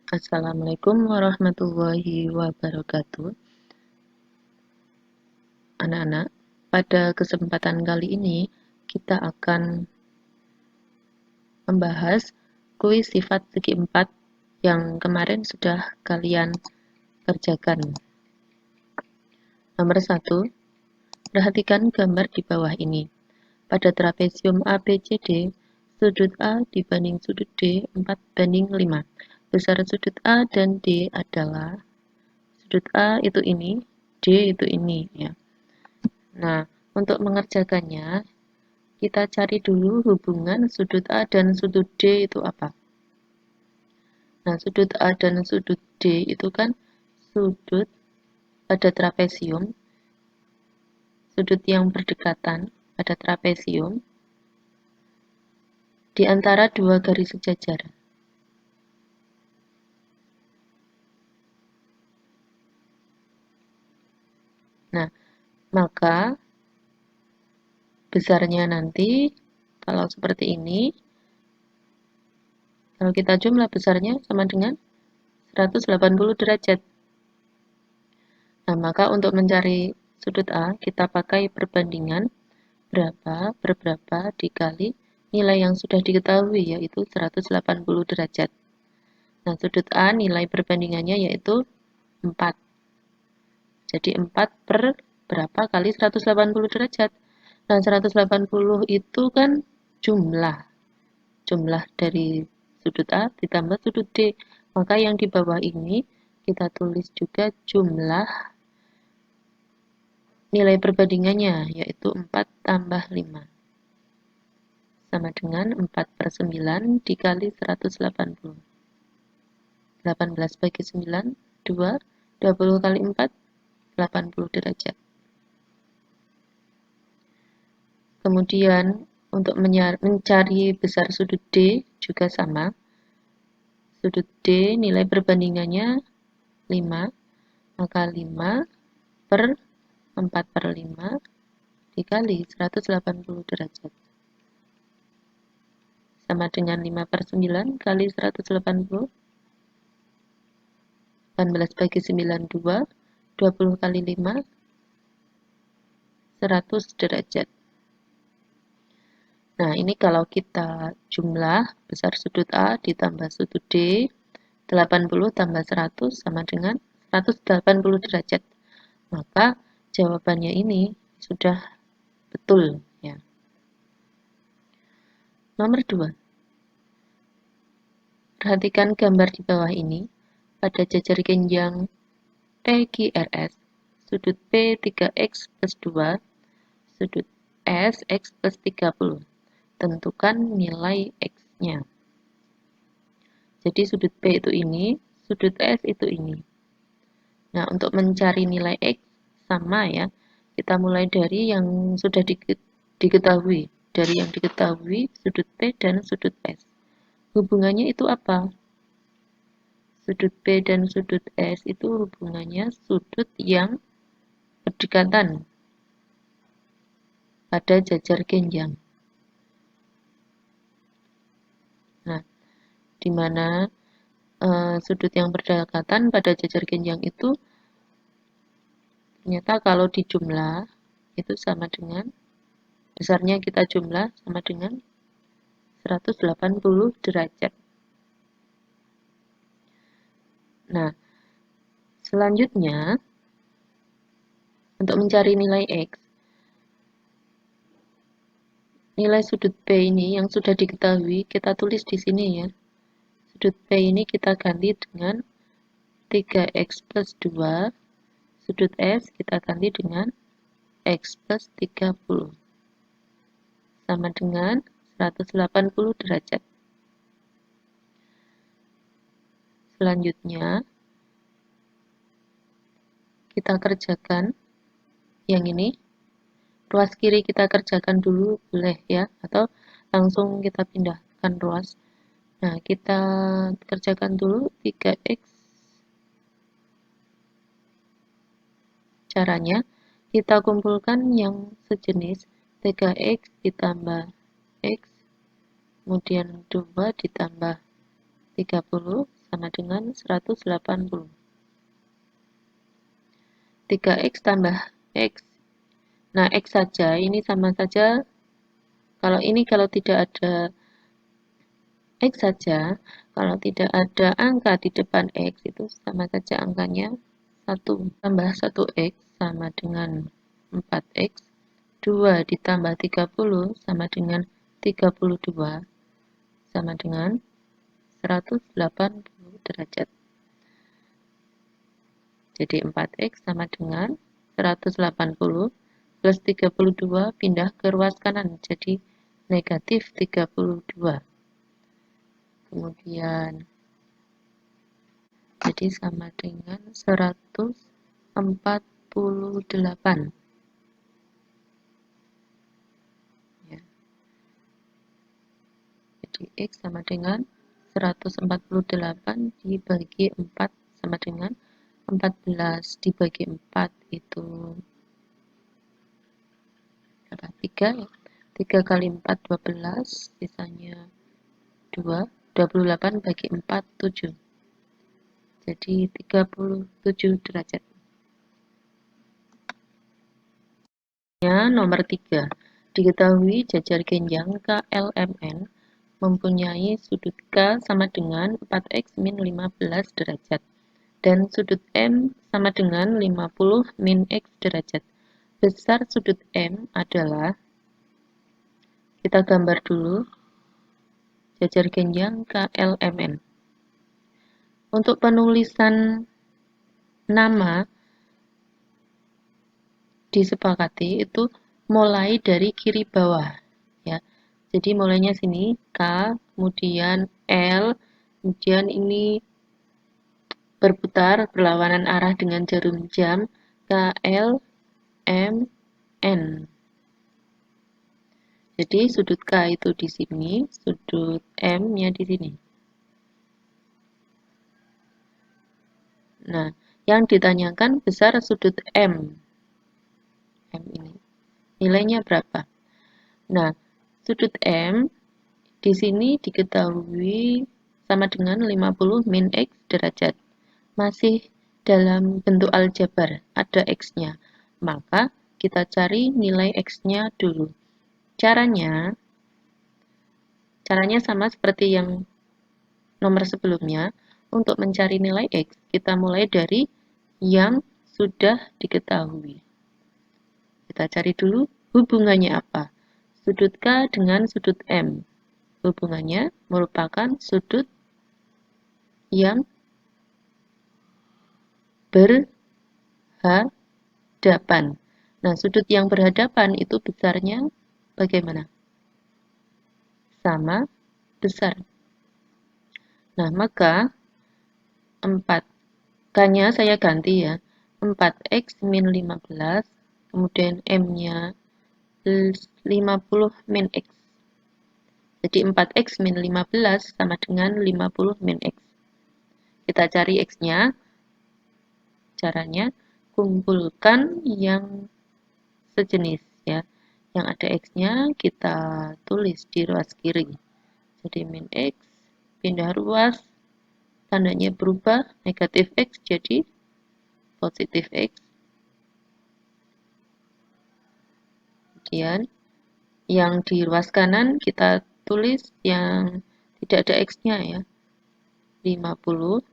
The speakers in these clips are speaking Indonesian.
Assalamualaikum warahmatullahi wabarakatuh. Anak-anak, pada kesempatan kali ini kita akan membahas kuis sifat segi 4 yang kemarin sudah kalian kerjakan. Nomor 1, perhatikan gambar di bawah ini. Pada trapesium ABCD, sudut A dibanding sudut D 4:5. Besar sudut A dan D adalah, sudut A itu ini, D itu ini ya. Nah, untuk mengerjakannya, kita cari dulu hubungan sudut A dan sudut D itu apa. Nah, sudut A dan sudut D itu kan sudut pada trapesium, sudut yang berdekatan pada trapesium di antara dua garis sejajar. Nah, maka besarnya nanti kalau seperti ini, kalau kita jumlah besarnya sama dengan 180 derajat. Nah, maka untuk mencari sudut A, kita pakai perbandingan berapa per berapa dikali nilai yang sudah diketahui, yaitu 180 derajat. Nah, sudut A nilai perbandingannya yaitu 4. Jadi 4 per berapa kali 180 derajat. Nah, 180 itu kan jumlah. Jumlah dari sudut A ditambah sudut D. Maka yang di bawah ini kita tulis juga jumlah nilai perbandingannya, yaitu 4 tambah 5. Sama dengan 4/9 dikali 180. 18 bagi 9, 2. 20 kali 4, 80 derajat. Kemudian untuk mencari besar sudut D juga sama. Sudut D nilai perbandingannya 5, maka 5 per 4/5 dikali 180 derajat. Sama dengan 5/9 kali 180. 18 bagi 9, 2. 20 kali 5, 100 derajat. Nah, ini kalau kita jumlah besar sudut A ditambah sudut D, 80 tambah 100 sama dengan 180 derajat. Maka jawabannya ini sudah betul ya. Nomor 2. Perhatikan gambar di bawah ini. Pada jajar genjang PQRS, sudut P 3x plus 2, sudut S x plus 30. Tentukan nilai x-nya. Jadi sudut P itu ini, sudut S itu ini. Nah, untuk mencari nilai x sama ya, kita mulai dari yang sudah diketahui. Dari yang diketahui sudut P dan sudut S. Hubungannya itu apa? Sudut P dan sudut S itu hubungannya sudut yang berdekatan pada jajar genjang. Nah, di mana sudut yang berdekatan pada jajar genjang itu ternyata kalau dijumlah itu sama dengan, besarnya kita jumlah sama dengan 180 derajat. Nah, selanjutnya untuk mencari nilai x, nilai sudut P ini yang sudah diketahui kita tulis di sini ya. Sudut P ini kita ganti dengan 3x plus 2, sudut S kita ganti dengan x plus 30, sama dengan 180 derajat. Selanjutnya, kita kerjakan yang ini. Ruas kiri kita kerjakan dulu, boleh ya, atau langsung kita pindahkan ruas. Nah, kita kerjakan dulu 3x. Caranya, kita kumpulkan yang sejenis 3x ditambah x, kemudian 2 ditambah 30 sama dengan 180. 3x tambah x. Nah, x saja, ini sama saja. Kalau tidak ada x saja, kalau tidak ada angka di depan x, itu sama saja angkanya 1. Tambah 1x sama dengan 4x. 2 ditambah 30 sama dengan 32 sama dengan 180 derajat. Jadi 4x sama dengan 180 plus 32 pindah ke ruas kanan, jadi negatif 32. Kemudian jadi sama dengan 148. Ya. Jadi x sama dengan 148 dibagi 4 sama dengan 14 dibagi 4 itu berapa? 3 ya. 3 kali 4 12, sisanya 2. 28 bagi 4 7. Jadi 37 derajat. Nomor 3. Diketahui jajar genjang KLMN mempunyai sudut K sama dengan 4x min 15 derajat dan sudut M sama dengan 50 min x derajat. Besar sudut M adalah, kita gambar dulu jajar genjang KLMN. Untuk penulisan nama disepakati itu mulai dari kiri bawah ya. Jadi mulainya sini K, kemudian L, kemudian ini berputar berlawanan arah dengan jarum jam K, L, M, N. Jadi sudut K itu di sini, sudut M-nya di sini. Nah, yang ditanyakan besar sudut M. M ini. Nilainya berapa? Nah, sudut M di sini diketahui sama dengan 50 min X derajat. Masih dalam bentuk aljabar, ada X-nya. Maka kita cari nilai X-nya dulu. Caranya sama seperti yang nomor sebelumnya. Untuk mencari nilai X, kita mulai dari yang sudah diketahui. Kita cari dulu hubungannya apa. Sudut K dengan sudut M. Hubungannya merupakan sudut yang berhadapan. Nah, sudut yang berhadapan itu besarnya bagaimana? Sama besar. Nah, maka 4. K-nya saya ganti ya. 4x min 15, kemudian M-nya 50 min X. Jadi 4x min 15 sama dengan 50 min X. Kita cari X-nya. Caranya, kumpulkan yang sejenis ya. Yang ada X-nya kita tulis di ruas kiri. Jadi min X, pindah ruas, tandanya berubah, negatif X jadi positif X. Kemudian yang di ruas kanan kita tulis yang tidak ada X-nya ya, 50.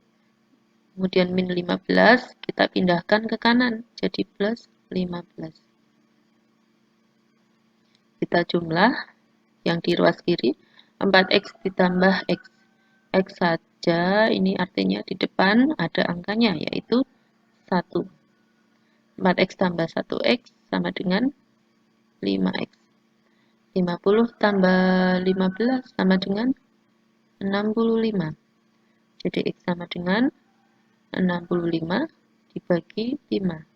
Kemudian min 15 kita pindahkan ke kanan, jadi plus 15. Kita jumlah yang di ruas kiri, 4x ditambah X. X saja, ini artinya di depan ada angkanya, yaitu 1. 4x tambah 1x sama dengan 5x. 50 tambah 15 sama dengan 65. Jadi X sama dengan 65 dibagi 5.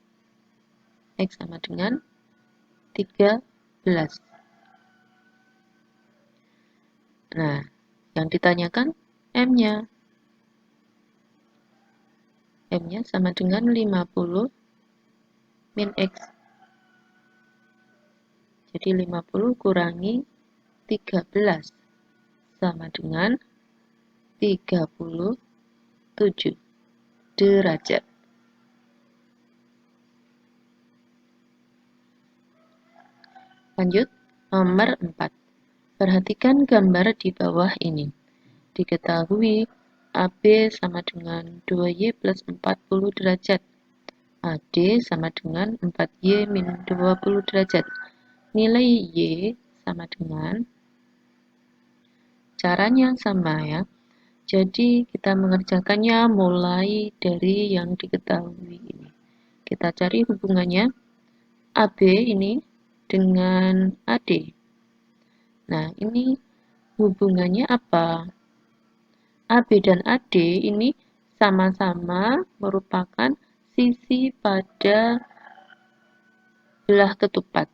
X sama dengan 13. Nah, yang ditanyakan M-nya. M-nya sama dengan 50 min X. Jadi 50 kurangi 13 sama dengan 35. 7 derajat. Lanjut, nomor 4. Perhatikan gambar di bawah ini. Diketahui AB sama dengan 2Y plus 40 derajat. AD sama dengan 4Y min 20 derajat. Nilai Y sama dengan, caranya sama ya. Jadi kita mengerjakannya mulai dari yang diketahui ini. Kita cari hubungannya AB ini dengan AD. Nah, ini hubungannya apa? AB dan AD ini sama-sama merupakan sisi pada belah ketupat.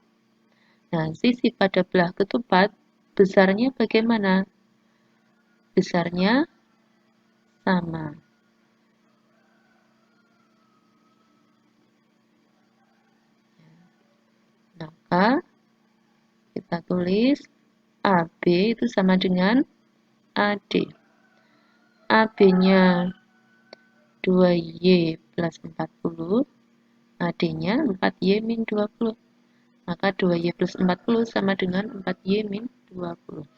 Nah, sisi pada belah ketupat besarnya bagaimana? Besarnya sama. Maka kita tulis AB itu sama dengan AD. AB-nya 2Y plus 40, AD-nya 4Y min 20. Maka 2Y plus 40 sama dengan 4Y min 20.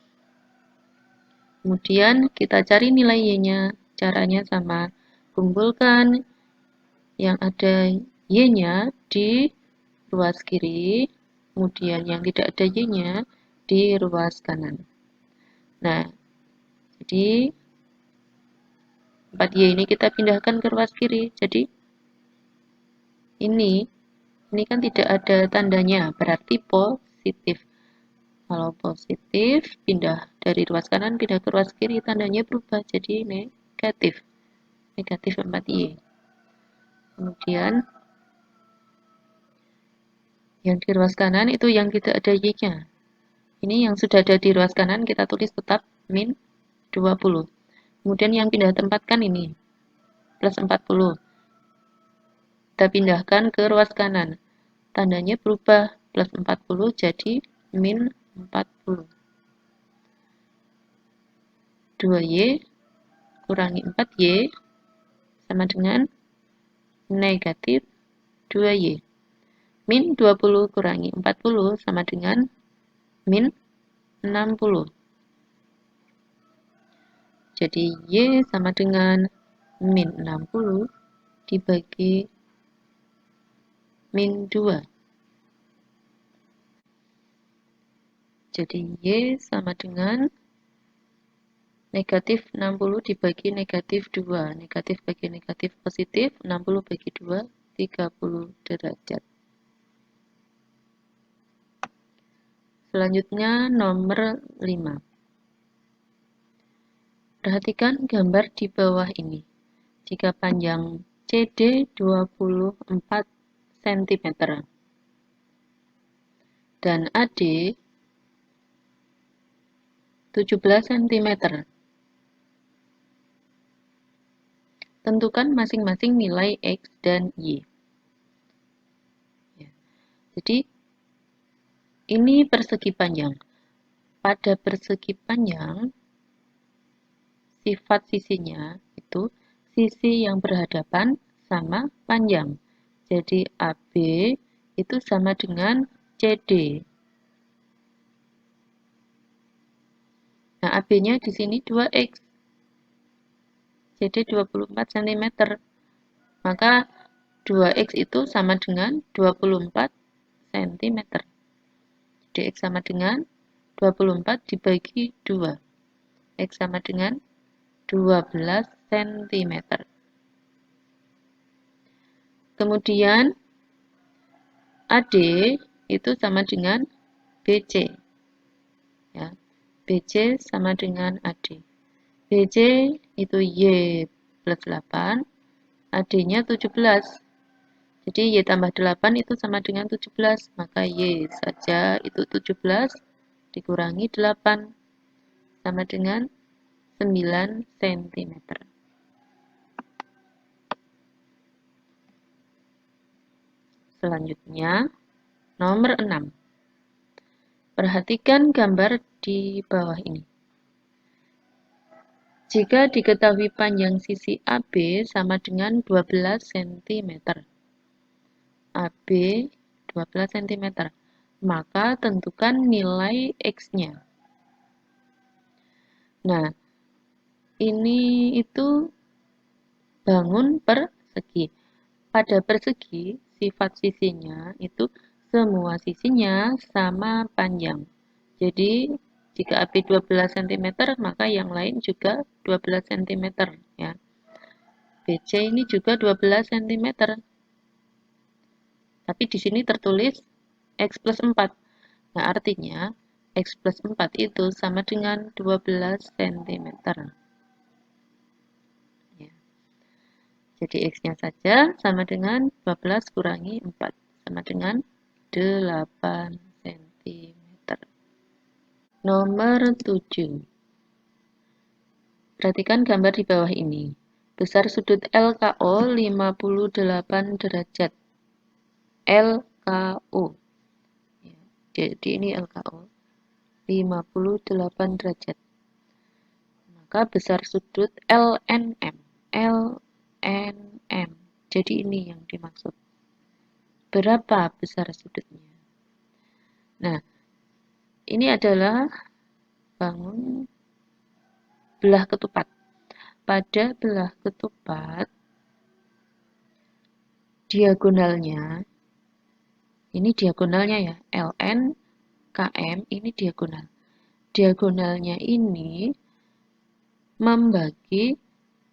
Kemudian kita cari nilai Y-nya. Caranya sama. Kumpulkan yang ada Y-nya di ruas kiri, kemudian yang tidak ada Y-nya di ruas kanan. Nah, jadi 4Y ini kita pindahkan ke ruas kiri. Jadi ini kan tidak ada tandanya, berarti positif. Kalau positif, pindah dari ruas kanan, pindah ke ruas kiri, tandanya berubah jadi negatif. Negatif 4Y. Kemudian, yang di ruas kanan itu yang tidak ada Y-nya. Ini yang sudah ada di ruas kanan, kita tulis tetap min 20. Kemudian yang pindah tempatkan ini, plus 40. Kita pindahkan ke ruas kanan. Tandanya berubah, plus 40 jadi min 40. 2Y kurangi 4Y sama dengan negatif 2Y. Min 20 kurangi 40 sama dengan min 60. Jadi Y sama dengan min 60 dibagi min 2. Jadi Y sama dengan negatif 60 dibagi negatif 2. Negatif bagi negatif positif, 60 bagi 2, 30 derajat. Selanjutnya nomor 5. Perhatikan gambar di bawah ini. Jika panjang CD 24 cm dan AD 17 cm, tentukan masing-masing nilai X dan Y. Jadi, ini persegi panjang. Pada persegi panjang, sifat sisinya itu sisi yang berhadapan sama panjang. Jadi, AB itu sama dengan CD. Nah, AB-nya di sini 2X. CD 24 cm. Maka 2X itu sama dengan 24 cm. Jadi X sama dengan 24 dibagi 2. X sama dengan 12 cm. Kemudian AD itu sama dengan BC. Ya, BC sama dengan AD. BC itu Y plus 8, AD-nya 17. Jadi Y tambah 8 itu sama dengan 17, maka Y saja itu 17 dikurangi 8 sama dengan 9 cm. Selanjutnya, nomor 6. Perhatikan gambar di bawah ini. Jika diketahui panjang sisi AB sama dengan 12 cm. AB 12 cm. Maka tentukan nilai X-nya. Nah, ini itu bangun persegi. Pada persegi, sifat sisinya itu semua sisinya sama panjang. Jadi, jika AB 12 cm, maka yang lain juga 12 cm. Ya. BC ini juga 12 cm. Tapi di sini tertulis X plus 4. Nah, artinya X plus 4 itu sama dengan 12 cm. Ya. Jadi X-nya saja sama dengan 12 kurangi 4. Sama dengan 8 cm. Nomor 7. Perhatikan gambar di bawah ini. Besar sudut LKO 58 derajat. LKO. Ya, jadi ini LKO 58 derajat. Maka besar sudut LNM. LNM. Jadi ini yang dimaksud. Berapa besar sudutnya? Nah, ini adalah bangun belah ketupat. Pada belah ketupat, diagonalnya, ini diagonalnya ya, LN, KM, ini diagonal. Diagonalnya ini membagi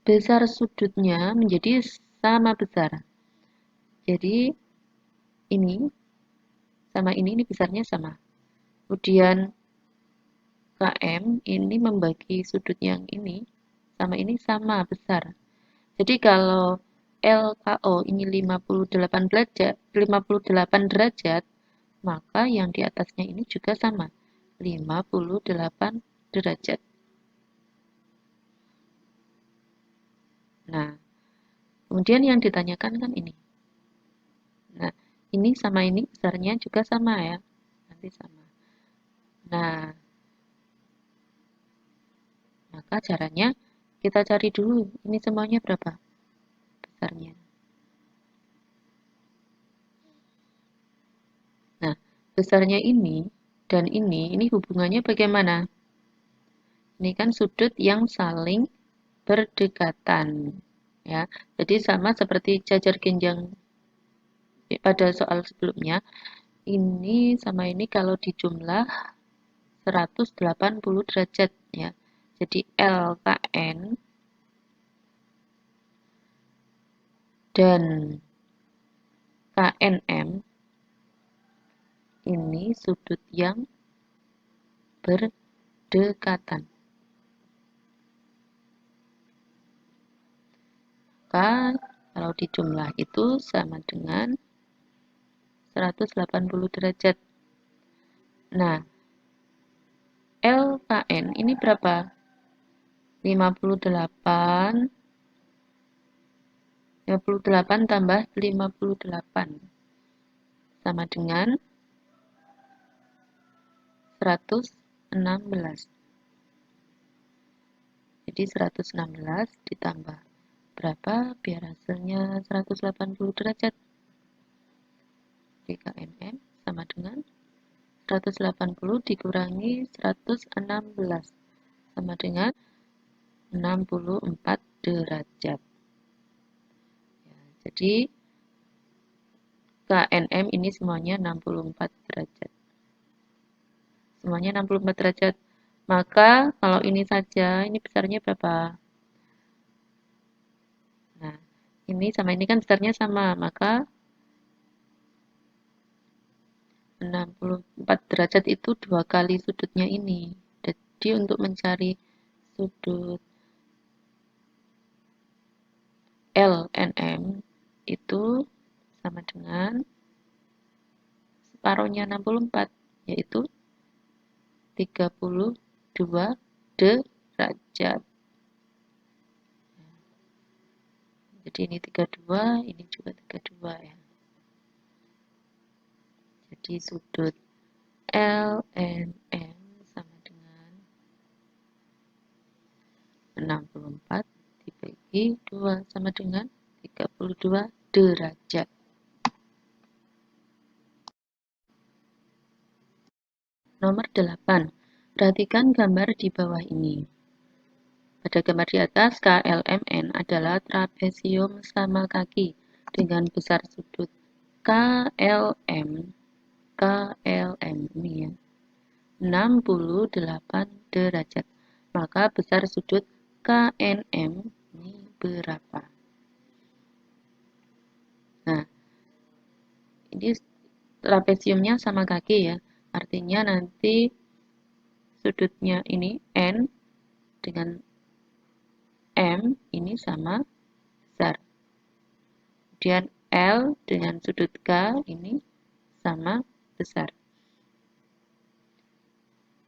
besar sudutnya menjadi sama besar. Jadi, ini sama ini besarnya sama. Kemudian KM ini membagi sudut yang ini sama besar. Jadi kalau LKO ini 58 derajat, 58 derajat, maka yang di atasnya ini juga sama, 58 derajat. Nah, kemudian yang ditanyakan kan ini. Nah, ini sama ini besarnya juga sama ya. Nanti sama. Nah, maka caranya kita cari dulu ini semuanya berapa besarnya. Nah, besarnya ini dan ini hubungannya bagaimana? Ini kan sudut yang saling berdekatan. Ya, jadi sama seperti jajar genjang pada soal sebelumnya. Ini sama ini kalau dijumlah 180 derajat ya. Jadi LKN dan KNM ini sudut yang berdekatan. Maka kalau dijumlah itu sama dengan 180 derajat. Nah, LKN ini berapa? 58 tambah 58 sama dengan 116. Jadi 116 ditambah berapa biar hasilnya 180 derajat. DKNM sama dengan 180 dikurangi 116 sama dengan 64 derajat. Ya, jadi KNM ini semuanya 64 derajat. Semuanya 64 derajat. Maka kalau ini saja, ini besarnya berapa? Nah, ini sama ini kan besarnya sama, maka 64 derajat itu 2 kali sudutnya ini. Jadi untuk mencari sudut LNM itu sama dengan separuhnya 64, yaitu 32 derajat. Jadi ini 32, ini juga 32 ya. Jadi sudut LNM sama dengan 64 dibagi 2 sama dengan 32 derajat. Nomor 8. Perhatikan gambar di bawah ini. Pada gambar di atas, KLMN adalah trapesium sama kaki dengan besar sudut KLM ini ya, 68 derajat. Maka besar sudut KNM ini berapa? Nah, ini trapesiumnya sama kaki ya. Artinya nanti sudutnya ini N dengan M ini sama besar. Kemudian L dengan sudut K ini sama besar.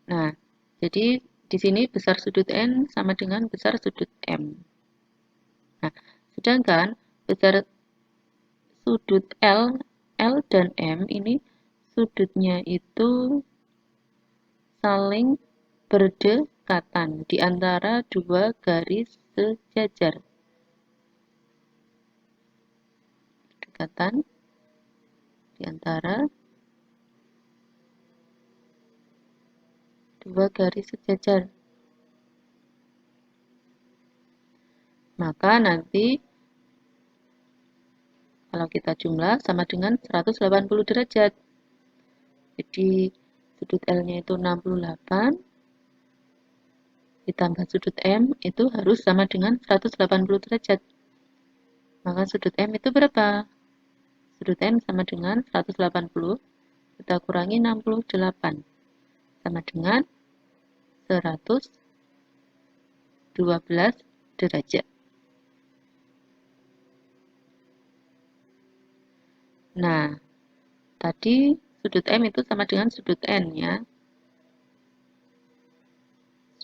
Nah, jadi di sini besar sudut N sama dengan besar sudut M. Nah, sedangkan besar sudut L dan M ini sudutnya itu saling berdekatan di antara dua garis sejajar. Berdekatan di antara dua garis sejajar. Maka nanti kalau kita jumlah sama dengan 180 derajat. Jadi sudut L-nya itu 68 ditambah sudut M itu harus sama dengan 180 derajat. Maka sudut M itu berapa? Sudut M sama dengan 180, kita kurangi 68, sama dengan 112 derajat. Nah, tadi sudut M itu sama dengan sudut N ya.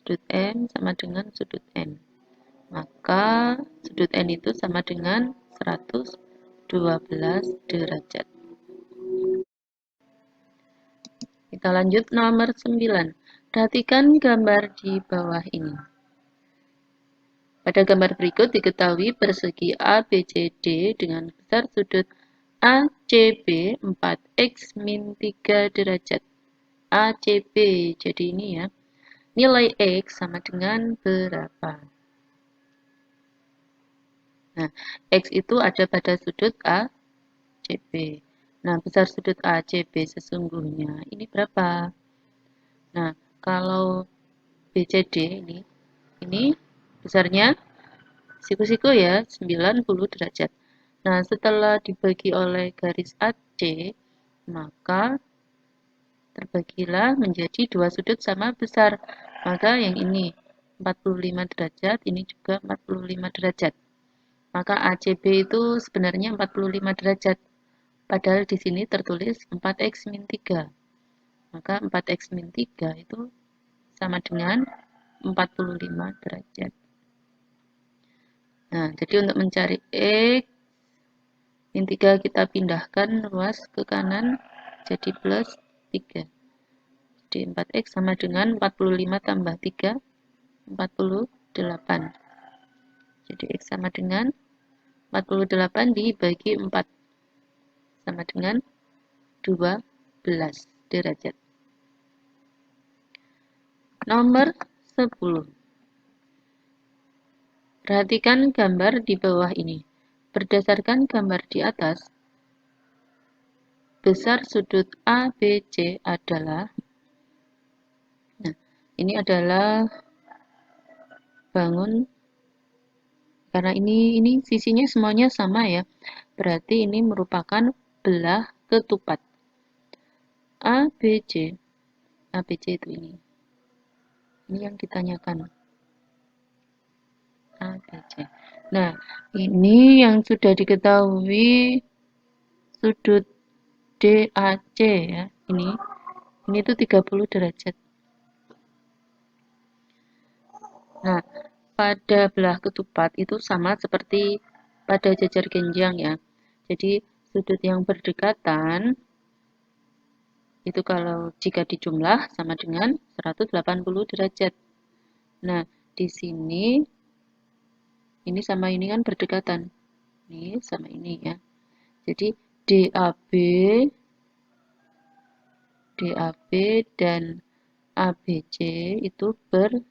Sudut M sama dengan sudut N. Maka sudut N itu sama dengan 112 derajat. Kita lanjut nomor 9. Perhatikan gambar di bawah ini. Pada gambar berikut diketahui persegi ABCD dengan besar sudut ACB 4x-3 derajat. ACB, jadi ini ya. Nilai X sama dengan berapa? Nah, X itu ada pada sudut ACB. Nah, besar sudut ACB sesungguhnya ini berapa? Nah, kalau BCD ini besarnya siku-siku ya, 90 derajat. Nah, setelah dibagi oleh garis AC, maka terbagilah menjadi dua sudut sama besar. Maka yang ini 45 derajat, ini juga 45 derajat. Maka ACB itu sebenarnya 45 derajat. Padahal di sini tertulis 4x-3. Maka 4x-3 itu sama dengan 45 derajat. Nah, jadi untuk mencari X, min 3 kita pindahkan ruas ke kanan, jadi plus 3. Jadi 4X sama dengan 45 tambah 3, 48. Jadi X sama dengan 48 dibagi 4, sama dengan 12 derajat. Nomor 10. Perhatikan gambar di bawah ini. Berdasarkan gambar di atas, besar sudut ABC adalah, nah, ini adalah bangun, karena ini sisinya semuanya sama ya, berarti ini merupakan belah ketupat. ABC itu ini yang ditanyakan. ABC. Nah, ini yang sudah diketahui sudut DAC ya. Ini tuh 30 derajat. Nah, pada belah ketupat itu sama seperti pada jajar genjang ya. Jadi sudut yang berdekatan itu kalau jika dijumlah sama dengan 180 derajat. Nah, di sini ini sama ini kan berdekatan. Ini sama ini ya. Jadi DAB, DAB dan ABC itu berdekatan.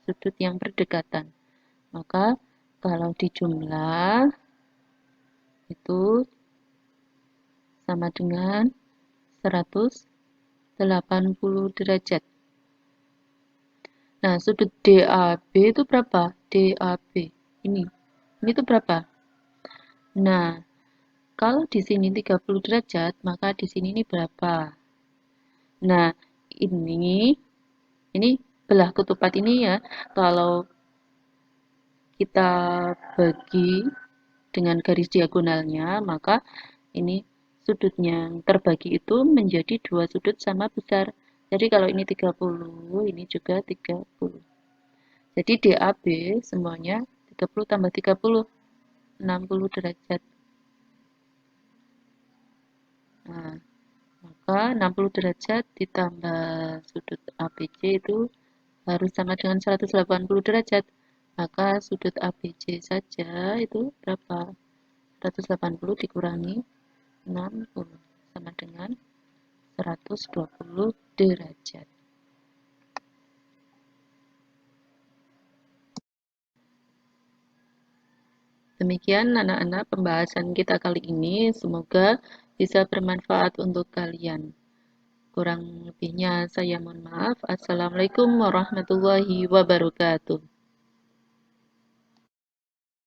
Sudut yang berdekatan. Maka kalau dijumlah itu sama dengan 180 derajat. Nah, sudut DAB itu berapa? DAB. Ini. Ini tuh berapa? Nah, kalau di sini 30 derajat, maka di sini ini berapa? Nah, ini belah ketupat ini ya, kalau kita bagi dengan garis diagonalnya, maka ini sudutnya yang terbagi itu menjadi dua sudut sama besar. Jadi kalau ini 30, ini juga 30. Jadi DAB semuanya 30 tambah 30, 60 derajat. Nah, maka 60 derajat ditambah sudut ABC itu harus sama dengan 180 derajat. Maka sudut ABC saja itu berapa? 180 dikurangi 60 sama dengan 120 derajat. Demikian anak-anak pembahasan kita kali ini, semoga bisa bermanfaat untuk kalian. Kurang lebihnya saya mohon maaf. Assalamualaikum warahmatullahi wabarakatuh.